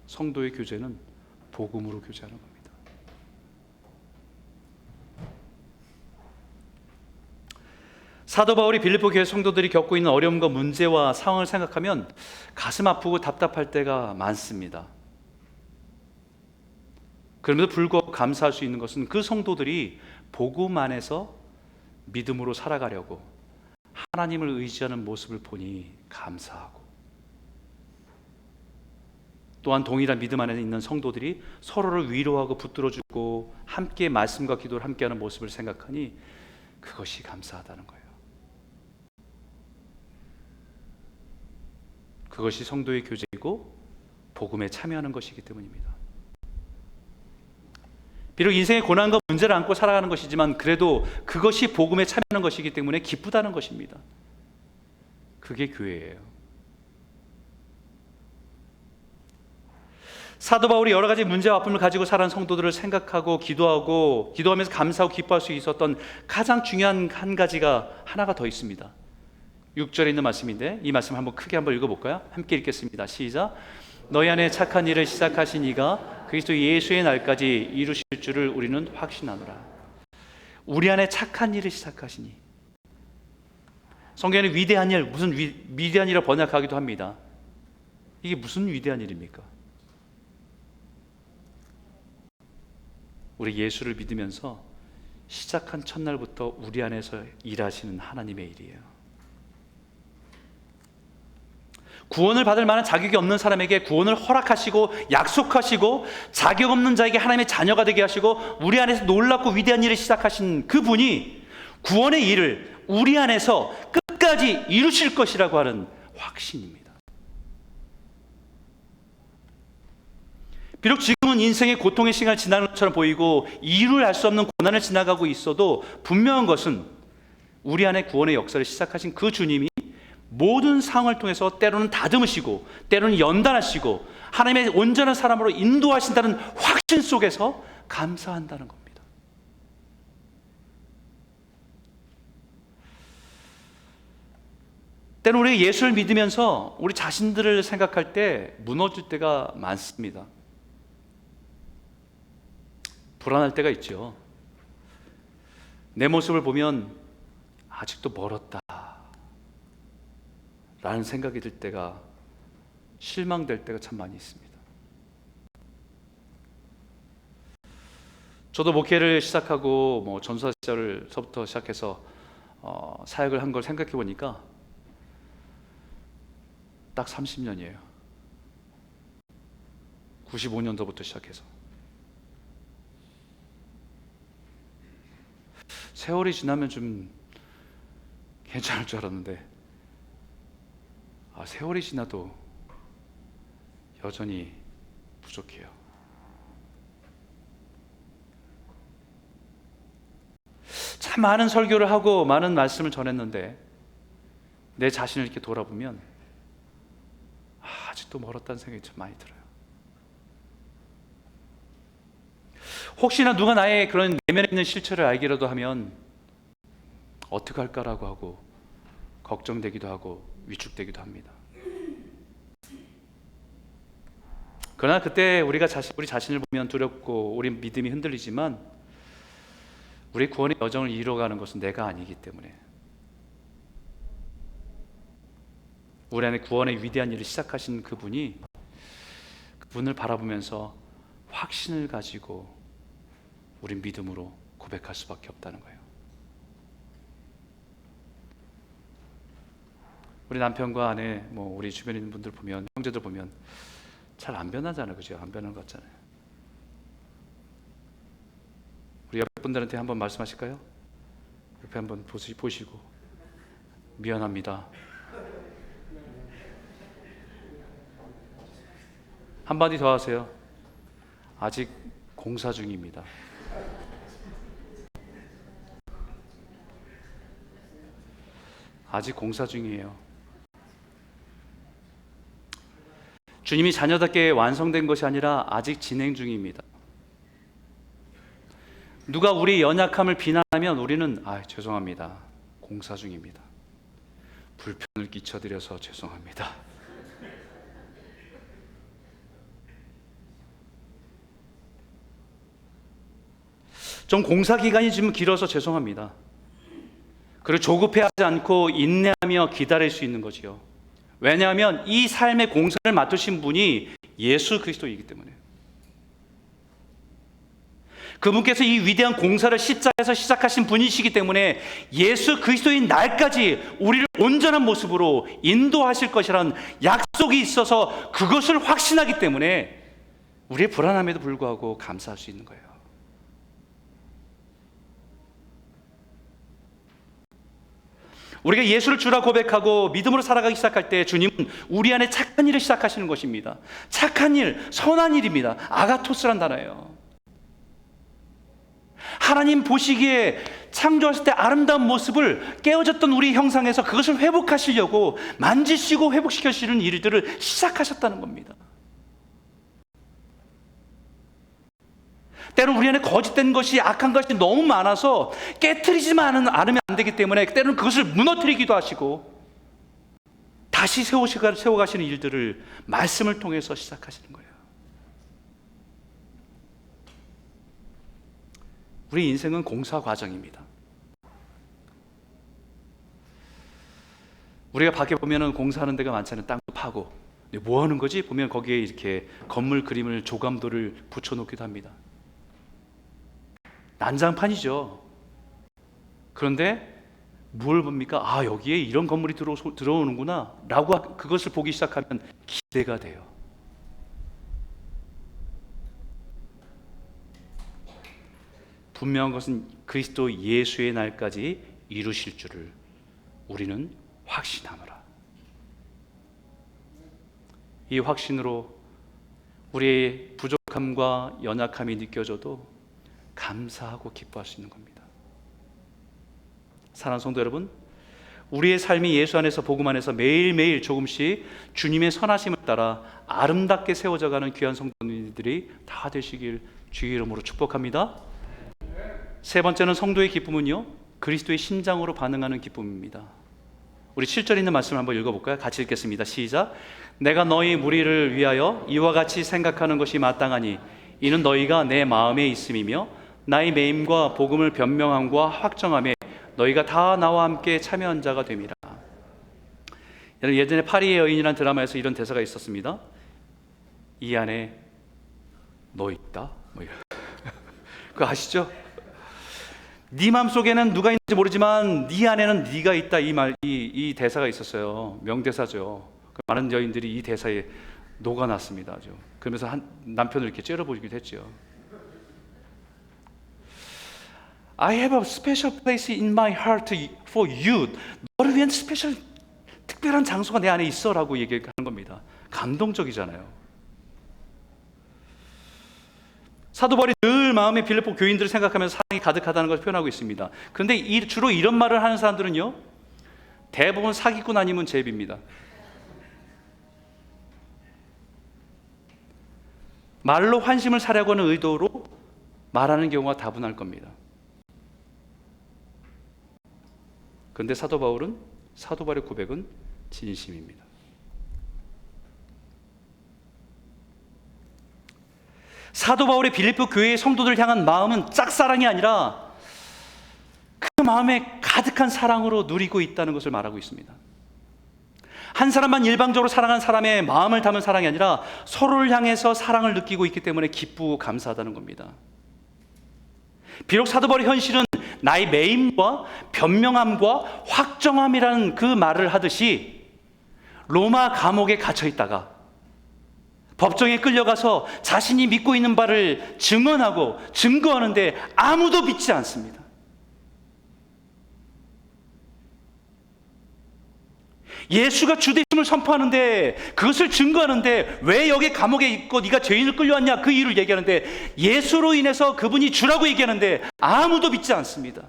성도의 교제는 복음으로 교제하는 겁니다. 사도 바울이 빌립보 교회 성도들이 겪고 있는 어려움과 문제와 상황을 생각하면 가슴 아프고 답답할 때가 많습니다. 그럼에도 불구하고 감사할 수 있는 것은 그 성도들이 복음 안에서 믿음으로 살아가려고 하나님을 의지하는 모습을 보니 감사하고, 또한 동일한 믿음 안에 있는 성도들이 서로를 위로하고 붙들어주고 함께 말씀과 기도를 함께하는 모습을 생각하니 그것이 감사하다는 거예요. 그것이 성도의 교제이고 복음에 참여하는 것이기 때문입니다. 비록 인생의 고난과 문제를 안고 살아가는 것이지만 그래도 그것이 복음에 참여하는 것이기 때문에 기쁘다는 것입니다. 그게 교회예요. 사도 바울이 여러 가지 문제와 아픔을 가지고 살아온 성도들을 생각하고 기도하면서 감사하고 기뻐할 수 있었던 가장 중요한 한 가지가 하나가 더 있습니다. 6절에 있는 말씀인데, 이 말씀 한번 크게 한번 읽어볼까요? 함께 읽겠습니다. 시작. 너희 안에 착한 일을 시작하신 이가 그리스도 예수의 날까지 이루실 줄을 우리는 확신하노라. 우리 안에 착한 일을 시작하시니, 성경에는 위대한 일, 무슨 위대한 일을 번역하기도 합니다. 이게 무슨 위대한 일입니까? 우리 예수를 믿으면서 시작한 첫날부터 우리 안에서 일하시는 하나님의 일이에요. 구원을 받을 만한 자격이 없는 사람에게 구원을 허락하시고 약속하시고, 자격 없는 자에게 하나님의 자녀가 되게 하시고, 우리 안에서 놀랍고 위대한 일을 시작하신 그분이 구원의 일을 우리 안에서 끝까지 이루실 것이라고 하는 확신입니다. 비록 지금은 인생의 고통의 시간을 지나는 것처럼 보이고 이유를 알 수 없는 고난을 지나가고 있어도 분명한 것은 우리 안에 구원의 역사를 시작하신 그 주님이 모든 상황을 통해서 때로는 다듬으시고 때로는 연단하시고 하나님의 온전한 사람으로 인도하신다는 확신 속에서 감사한다는 겁니다. 때로는 우리 예수를 믿으면서 우리 자신들을 생각할 때 무너질 때가 많습니다. 불안할 때가 있죠. 내 모습을 보면 아직도 멀었다 라는 생각이 들 때가, 실망될 때가 참 많이 있습니다. 저도 목회를 시작하고 전사 시절서부터 시작해서 사역을 한 걸 생각해 보니까 딱 30년이에요. 95년도부터 시작해서. 세월이 지나면 좀 괜찮을 줄 알았는데, 세월이 지나도 여전히 부족해요. 참 많은 설교를 하고 많은 말씀을 전했는데 내 자신을 이렇게 돌아보면 아직도 멀었다는 생각이 참 많이 들어요. 혹시나 누가 나의 그런 내면에 있는 실체를 알기라도 하면 어떡할까라고 하고 걱정되기도 하고 위축되기도 합니다. 그러나 그때 우리 자신을 보면 두렵고 우리 믿음이 흔들리지만 우리 구원의 여정을 이뤄가는 것은 내가 아니기 때문에 우리 안에 구원의 위대한 일을 시작하신 그분이 그분을 바라보면서 확신을 가지고 우린 믿음으로 고백할 수밖에 없다는 거예요. 우리 남편과 아내, 우리 주변에 있는 분들 보면, 형제들 보면 잘 안 변하잖아요, 그죠? 안 변하는 것 같잖아요. 우리 옆에 분들한테 한번 말씀하실까요? 옆에 한번 보시고 미안합니다. 한마디 더 하세요. 아직 공사 중입니다. 아직 공사 중이에요. 주님이 자녀답게 완성된 것이 아니라 아직 진행 중입니다. 누가 우리의 연약함을 비난하면 우리는 죄송합니다. 공사 중입니다. 불편을 끼쳐드려서 죄송합니다. 좀 공사 기간이 좀 길어서 죄송합니다. 그리고 조급해하지 않고 인내하며 기다릴 수 있는 거지요. 왜냐하면 이 삶의 공사를 맡으신 분이 예수 그리스도이기 때문에 그분께서 이 위대한 공사를 십자가에서 시작하신 분이시기 때문에 예수 그리스도인 날까지 우리를 온전한 모습으로 인도하실 것이라는 약속이 있어서 그것을 확신하기 때문에 우리의 불안함에도 불구하고 감사할 수 있는 거예요. 우리가 예수를 주라 고백하고 믿음으로 살아가기 시작할 때 주님은 우리 안에 착한 일을 시작하시는 것입니다. 착한 일, 선한 일입니다. 아가토스란 단어예요. 하나님 보시기에 창조하실 때 아름다운 모습을 깨어졌던 우리 형상에서 그것을 회복하시려고 만지시고 회복시키시는 일들을 시작하셨다는 겁니다. 때로는 우리 안에 거짓된 것이, 악한 것이 너무 많아서 깨트리지만 않으면 안 되기 때문에 때로는 그것을 무너뜨리기도 하시고 다시 세워가시는 일들을 말씀을 통해서 시작하시는 거예요. 우리 인생은 공사 과정입니다. 우리가 밖에 보면은 공사하는 데가 많잖아요. 땅도 파고. 뭐 하는 거지? 보면 거기에 이렇게 건물 그림을 조감도를 붙여놓기도 합니다. 난장판이죠. 그런데 뭘 봅니까? 여기에 이런 건물이 들어오는구나 라고 그것을 보기 시작하면 기대가 돼요. 분명한 것은 그리스도 예수의 날까지 이루실 줄을 우리는 확신하노라. 이 확신으로 우리의 부족함과 연약함이 느껴져도 감사하고 기뻐할 수 있는 겁니다. 사랑하는 성도 여러분, 우리의 삶이 예수 안에서 복음 안에서 매일매일 조금씩 주님의 선하심을 따라 아름답게 세워져가는 귀한 성도님들이 다 되시길 주의 이름으로 축복합니다. 세 번째는 성도의 기쁨은요, 그리스도의 심장으로 반응하는 기쁨입니다. 우리 7절 있는 말씀을 한번 읽어볼까요? 같이 읽겠습니다. 시작. 내가 너희 무리를 위하여 이와 같이 생각하는 것이 마땅하니 이는 너희가 내 마음에 있음이며 나의 매임과 복음을 변명함과 확정함에 너희가 다 나와 함께 참여한 자가 됨이라. 예전에 파리의 여인이라는 드라마에서 이런 대사가 있었습니다. 이 안에 너 있다? 그거 아시죠? 네 마음속에는 누가 있는지 모르지만 네 안에는 네가 있다, 이 대사가 있었어요. 명대사죠. 많은 여인들이 이 대사에 녹아났습니다. 그러면서 남편을 이렇게 째려보기도 했죠. I have a special place in my heart for you. 너를 위한 특별한 장소가 내 안에 있어 라고 얘기하는 겁니다. 감동적이잖아요. 사도 바울이 늘 마음에 빌립보 교인들을 생각하면서 사랑이 가득하다는 것을 표현하고 있습니다. 그런데 주로 이런 말을 하는 사람들은요, 대부분 사기꾼 아니면 제비입니다. 말로 환심을 사려고 하는 의도로 말하는 경우가 다분할 겁니다. 그런데 사도 바울의 고백은 진심입니다. 사도 바울의 빌립보 교회의 성도들 향한 마음은 짝사랑이 아니라 그 마음에 가득한 사랑으로 누리고 있다는 것을 말하고 있습니다. 한 사람만 일방적으로 사랑한 사람의 마음을 담은 사랑이 아니라 서로를 향해서 사랑을 느끼고 있기 때문에 기쁘고 감사하다는 겁니다. 비록 사도 바울의 현실은 나의 매임과 변명함과 확정함이라는 그 말을 하듯이 로마 감옥에 갇혀 있다가 법정에 끌려가서 자신이 믿고 있는 바를 증언하고 증거하는데 아무도 믿지 않습니다. 예수가 주되심을 선포하는데, 그것을 증거하는데 왜 여기 감옥에 있고 네가 죄인을 끌려왔냐, 그 이유를 얘기하는데, 예수로 인해서 그분이 주라고 얘기하는데 아무도 믿지 않습니다.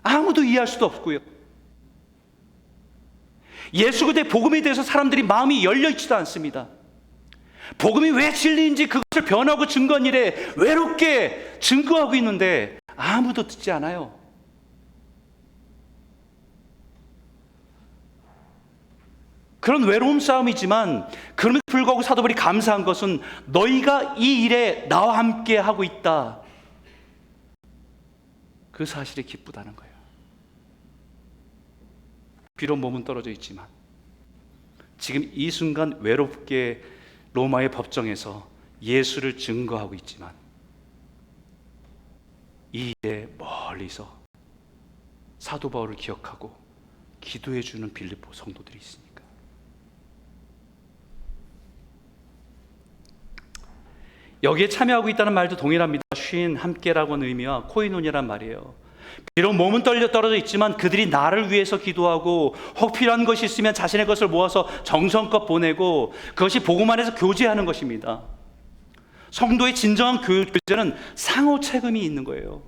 아무도 이해할 수도 없고요. 예수 그대 복음에 대해서 사람들이 마음이 열려 있지도 않습니다. 복음이 왜 진리인지 그것을 변하고 증거한 일에 외롭게 증거하고 있는데 아무도 듣지 않아요. 그런 외로움 싸움이지만 그럼에도 불구하고 사도 바울이 감사한 것은 너희가 이 일에 나와 함께 하고 있다, 그 사실이 기쁘다는 거예요. 비록 몸은 떨어져 있지만 지금 이 순간 외롭게 로마의 법정에서 예수를 증거하고 있지만 이 일에 멀리서 사도 바울을 기억하고 기도해 주는 빌립보 성도들이 있으니까. 여기에 참여하고 있다는 말도 동일합니다. 쉰, 함께라고는 의미와 코이노니란 말이에요. 비록 몸은 떨어져 있지만 그들이 나를 위해서 기도하고 혹 필요한 것이 있으면 자신의 것을 모아서 정성껏 보내고, 그것이 복음 안에서 교제하는 것입니다. 성도의 진정한 교제는 상호 책임이 있는 거예요.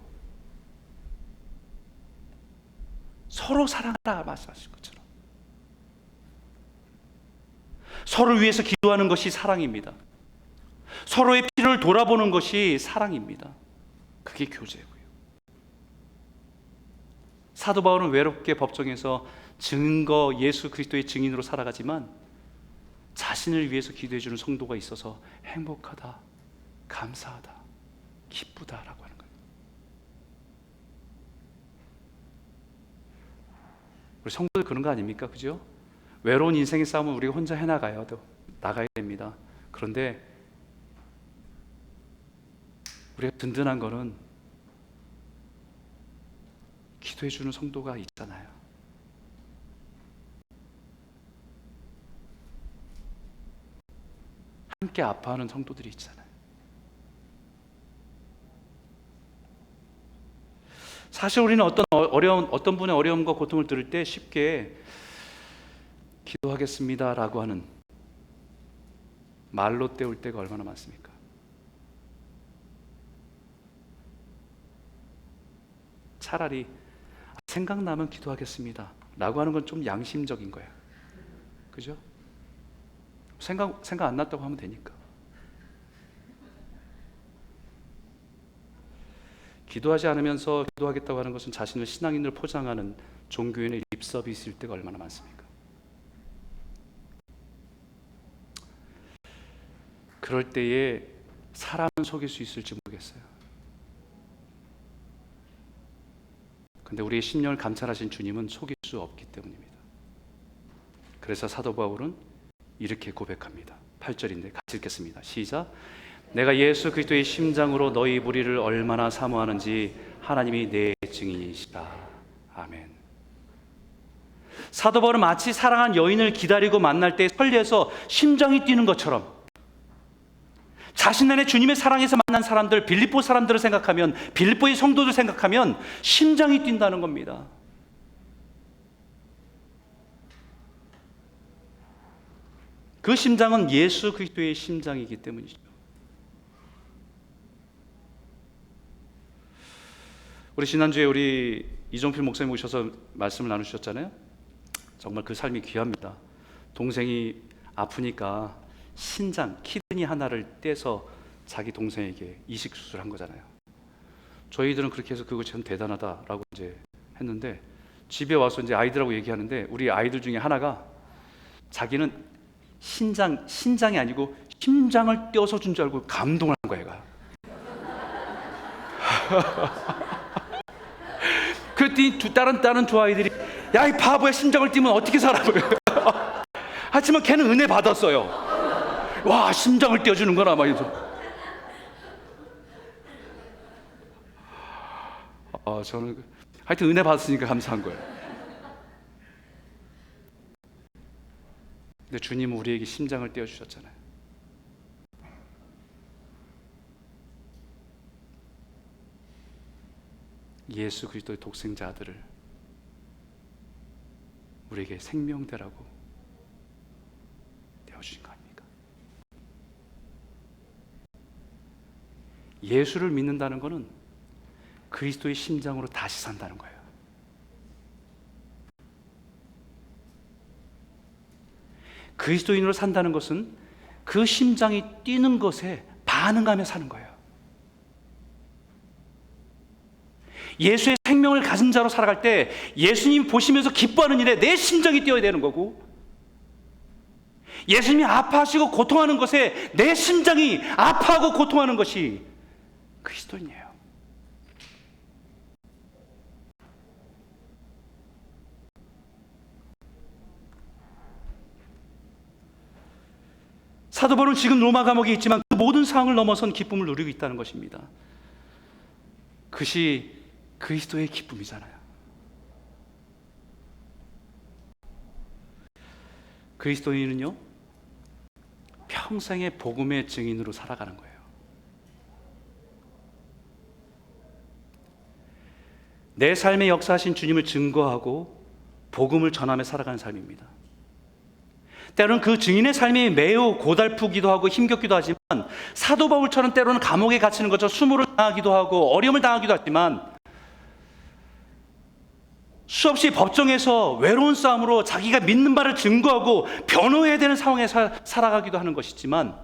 서로 사랑하라 말씀하신 것처럼 서로를 위해서 기도하는 것이 사랑입니다. 서로의 필요를 돌아보는 것이 사랑입니다. 그게 교제고요. 사도 바울은 외롭게 법정에서 예수 그리스도의 증인으로 살아가지만 자신을 위해서 기도해 주는 성도가 있어서 행복하다, 감사하다, 기쁘다라고 하는 거예요. 우리 성도들 그런 거 아닙니까? 그죠? 외로운 인생의 싸움은 우리가 혼자 해나가야 됩니다. 그런데 우리가 든든한 거는 기도해 주는 성도가 있잖아요. 함께 아파하는 성도들이 있잖아요. 사실 우리는 어떤 분의 어려움과 고통을 들을 때 쉽게 기도하겠습니다라고 하는 말로 때울 때가 얼마나 많습니까? 차라리 생각나면 기도하겠습니다 라고 하는 건 좀 양심적인 거예요. 그죠? 생각 안 났다고 하면 되니까. 기도하지 않으면서 기도하겠다고 하는 것은 자신을 신앙인으로 포장하는 종교인의 립서비스일 때가 얼마나 많습니까? 그럴 때에 사람은 속일 수 있을지 모르겠어요. 근데 우리의 심령을 감찰하신 주님은 속일 수 없기 때문입니다. 그래서 사도 바울은 이렇게 고백합니다. 8절인데 같이 읽겠습니다. 시작. 내가 예수 그리스도의 심장으로 너희 무리를 얼마나 사모하는지 하나님이 내 증인이시다. 아멘. 사도 바울은 마치 사랑한 여인을 기다리고 만날 때 설레서 심장이 뛰는 것처럼 자신 안에 주님의 사랑에서 만난 사람들, 빌립보 사람들을 생각하면, 빌립보의 성도들 생각하면 심장이 뛴다는 겁니다. 그 심장은 예수 그리스도의 심장이기 때문이죠. 우리 지난주에 우리 이종필 목사님 오셔서 말씀을 나누셨잖아요. 정말 그 삶이 귀합니다. 동생이 아프니까 신장, 키드니 하나를 떼서 자기 동생에게 이식 수술한 거잖아요. 저희들은 그렇게 해서 그거 참 대단하다라고 이제 했는데, 집에 와서 이제 아이들하고 얘기하는데 우리 아이들 중에 하나가 자기는 신장이 아니고 심장을 떼어서 준 줄 알고 감동을 한 거야, 얘가. 그랬더니 다른 두 아이들이 야, 이 바보야, 심장을 띄면 어떻게 살아? 하지만 걔는 은혜 받았어요. 와, 심장을 떼어주는 거나 막 이러면서. 저는 하여튼 은혜 받았으니까 감사한 거예요. 근데 주님은 우리에게 심장을 떼어주셨잖아요. 예수 그리스도의 독생자 아들을 우리에게 생명대라고 떼어주신 거 아닙니까? 예수를 믿는다는 것은 그리스도의 심장으로 다시 산다는 거예요. 그리스도인으로 산다는 것은 그 심장이 뛰는 것에 반응하며 사는 거예요. 예수의 생명을 가진 자로 살아갈 때 예수님 보시면서 기뻐하는 일에 내 심장이 뛰어야 되는 거고, 예수님이 아파하시고 고통하는 것에 내 심장이 아파하고 고통하는 것이 그리스도인이에요. 사도 바울은 지금 로마 감옥에 있지만 그 모든 상황을 넘어선 기쁨을 누리고 있다는 것입니다. 그것이 그리스도의 기쁨이잖아요. 그리스도인은요, 평생의 복음의 증인으로 살아가는 거예요. 내 삶에 역사하신 주님을 증거하고 복음을 전하며 살아가는 삶입니다. 때로는 그 증인의 삶이 매우 고달프기도 하고 힘겹기도 하지만, 사도 바울처럼 때로는 감옥에 갇히는 것처럼 수모를 당하기도 하고 어려움을 당하기도 하지만, 수없이 법정에서 외로운 싸움으로 자기가 믿는 바를 증거하고 변호해야 되는 상황에 살아가기도 하는 것이지만,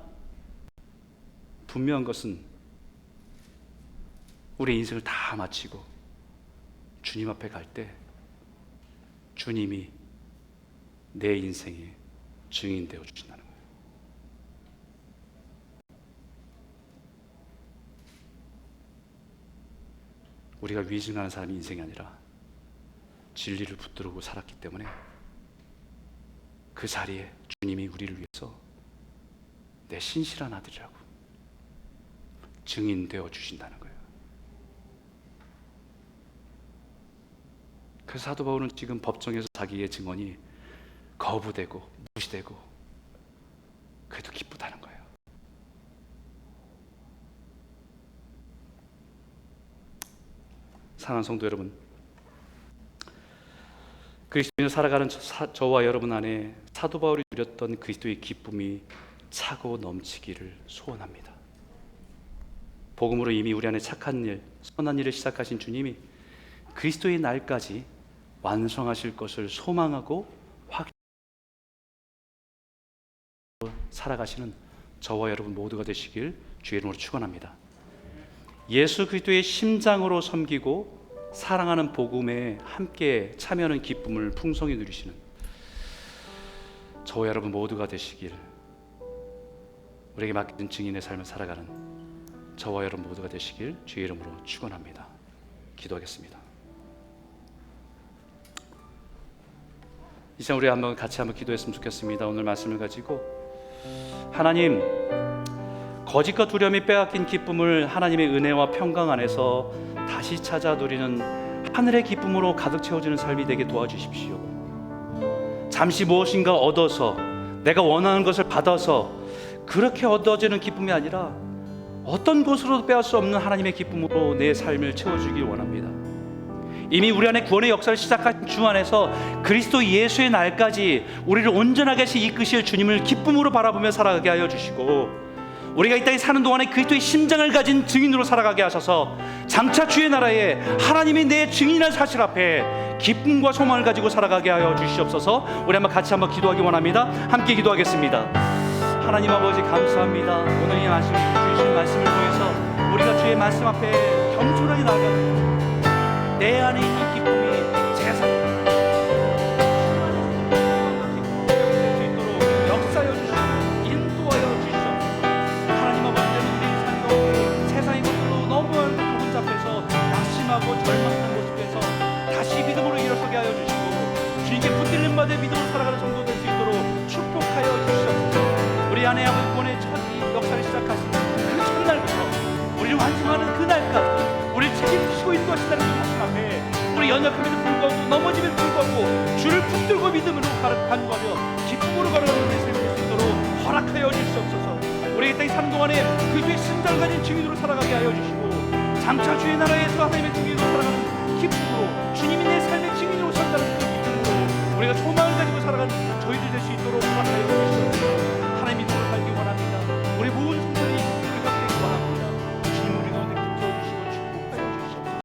분명한 것은 우리 인생을 다 마치고 주님 앞에 갈 때 주님이 내 인생의 증인 되어 주신다는 거예요. 우리가 위증하는 사람이 인생이 아니라 진리를 붙들고 살았기 때문에 그 자리에 주님이 우리를 위해서 내 신실한 아들이라고 증인 되어 주신다는 거예요. 그래서 사도 바울은 지금 법정에서 자기의 증언이 거부되고 무시되고 그래도 기쁘다는 거예요. 사랑하는 성도 여러분, 그리스도인으로 살아가는 저와 여러분 안에 사도 바울이 누렸던 그리스도의 기쁨이 차고 넘치기를 소원합니다. 복음으로 이미 우리 안에 착한 일, 선한 일을 시작하신 주님이 그리스도의 날까지 완성하실 것을 소망하고 살아가시는 저와 여러분 모두가 되시길 주의 이름으로 축원합니다. 예수 그리스도의 심장으로 섬기고 사랑하는 복음에 함께 참여하는 기쁨을 풍성히 누리시는 저와 여러분 모두가 되시길, 우리에게 맡긴 증인의 삶을 살아가는 저와 여러분 모두가 되시길 주의 이름으로 축원합니다. 기도하겠습니다. 이 시간 우리 같이 한번 기도했으면 좋겠습니다. 오늘 말씀을 가지고 하나님, 거짓과 두려움이 빼앗긴 기쁨을 하나님의 은혜와 평강 안에서 다시 찾아 누리는 하늘의 기쁨으로 가득 채워지는 삶이 되게 도와주십시오. 잠시 무엇인가 얻어서 내가 원하는 것을 받아서 그렇게 얻어지는 기쁨이 아니라 어떤 것으로도 빼앗을 수 없는 하나님의 기쁨으로 내 삶을 채워주길 원합니다. 이미 우리 안에 구원의 역사를 시작한 주 안에서 그리스도 예수의 날까지 우리를 온전하게 이끄실 주님을 기쁨으로 바라보며 살아가게 하여 주시고, 우리가 이 땅에 사는 동안에 그리스도의 심장을 가진 증인으로 살아가게 하셔서 장차 주의 나라에 하나님이 내 증인이라는 사실 앞에 기쁨과 소망을 가지고 살아가게 하여 주시옵소서. 우리 한번 같이 한번 기도하기 원합니다. 함께 기도하겠습니다. 하나님 아버지 감사합니다. 오늘 이 말씀 주신 말씀을 통해서 우리가 주의 말씀 앞에 겸손하게 나아가는 내 안에 있는 기쁨이 세상 역사여 주시고 인도하여 주시옵소서. 하나님 아버지 때문에 우리 삶 가운데 세상의 것들로 너무 혼잡해서 낙심하고 절망하는 모습에서 다시 믿음으로 일어서게 하여 주시고 주님께 붙들림 받아 믿음으로 살아가는 성도 될 수 있도록 축복하여 주시옵소서. 우리 안에 아버지 첫 역사를 시작하신 그 첫날부터 우리를 완성하는 그날까지 우리를 책임지시고 인도하신다는 그 말씀 앞에 우리 연약함에도 불구하고 넘어짐에도 불구하고 주를 붙들고 믿음으로 간구하며 기쁨으로 걸어가는 우리 삶이 될 수 있도록 허락하여 주시옵소서. 우리 이 땅에 사는 동안에 그주의 심장을 가진 증인으로 살아가게 하여 주시고 장차 주의 나라에서 하나님의 증인으로 살아가는 기쁨